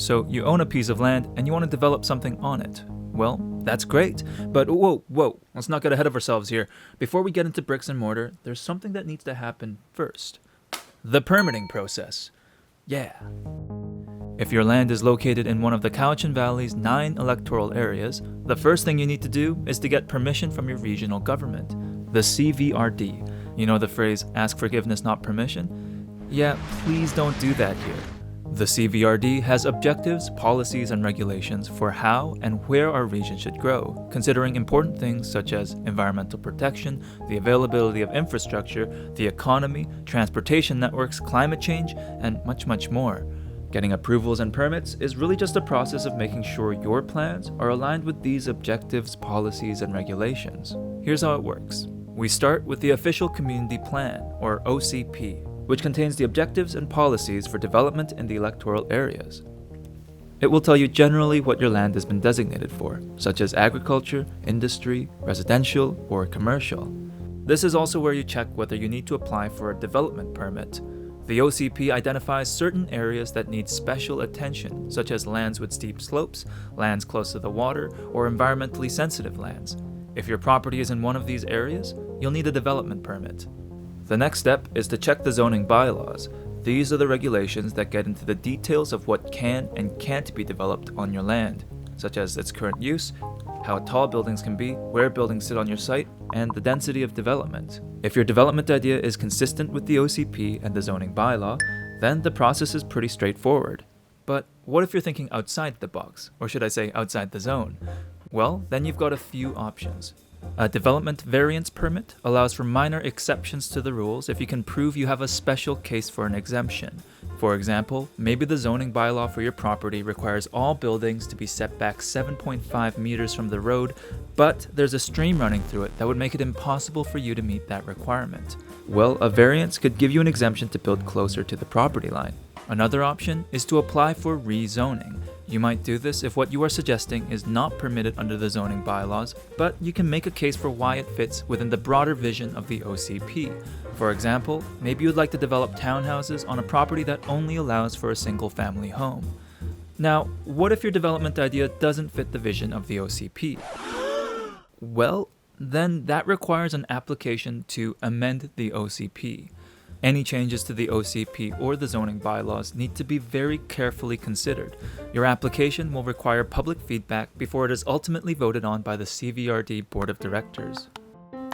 So you own a piece of land and you want to develop something on it. Well, that's great, but whoa, let's not get ahead of ourselves here. Before we get into bricks and mortar, there's something that needs to happen first. The permitting process. Yeah. If your land is located in one of the Cowichan Valley's 9 electoral areas, the first thing you need to do is to get permission from your regional government, the CVRD. You know the phrase, ask forgiveness, not permission? Yeah, please don't do that here. The CVRD has objectives, policies, and regulations for how and where our region should grow, considering important things such as environmental protection, the availability of infrastructure, the economy, transportation networks, climate change, and much more. Getting approvals and permits is really just a process of making sure your plans are aligned with these objectives, policies, and regulations. Here's how it works. We start with the Official Community Plan, or OCP, which contains the objectives and policies for development in the electoral areas. It will tell you generally what your land has been designated for, such as agriculture, industry, residential, or commercial. This is also where you check whether you need to apply for a development permit. The OCP identifies certain areas that need special attention, such as lands with steep slopes, lands close to the water, or environmentally sensitive lands. If your property is in one of these areas, you'll need a development permit. The next step is to check the zoning bylaws. These are the regulations that get into the details of what can and can't be developed on your land, such as its current use, how tall buildings can be, where buildings sit on your site, and the density of development. If your development idea is consistent with the OCP and the zoning bylaw, then the process is pretty straightforward. But what if you're thinking outside the box, or should I say outside the zone? Well, then you've got a few options. A development variance permit allows for minor exceptions to the rules if you can prove you have a special case for an exemption. For example, maybe the zoning bylaw for your property requires all buildings to be set back 7.5 meters from the road, but there's a stream running through it that would make it impossible for you to meet that requirement. Well, a variance could give you an exemption to build closer to the property line. Another option is to apply for rezoning. You might do this if what you are suggesting is not permitted under the zoning bylaws, but you can make a case for why it fits within the broader vision of the OCP. For example, maybe you'd like to develop townhouses on a property that only allows for a single-family home. Now, what if your development idea doesn't fit the vision of the OCP? Well, then that requires an application to amend the OCP. Any changes to the OCP or the zoning bylaws need to be very carefully considered. Your application will require public feedback before it is ultimately voted on by the CVRD Board of Directors.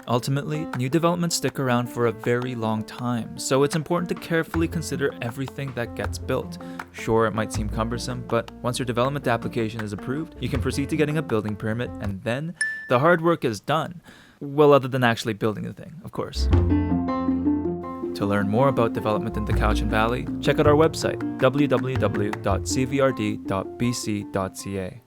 Ultimately, new developments stick around for a very long time, so it's important to carefully consider everything that gets built. Sure, it might seem cumbersome, but once your development application is approved, you can proceed to getting a building permit, and then the hard work is done. Well, other than actually building the thing, of course. To learn more about development in the Cowichan Valley, check out our website, www.cvrd.bc.ca.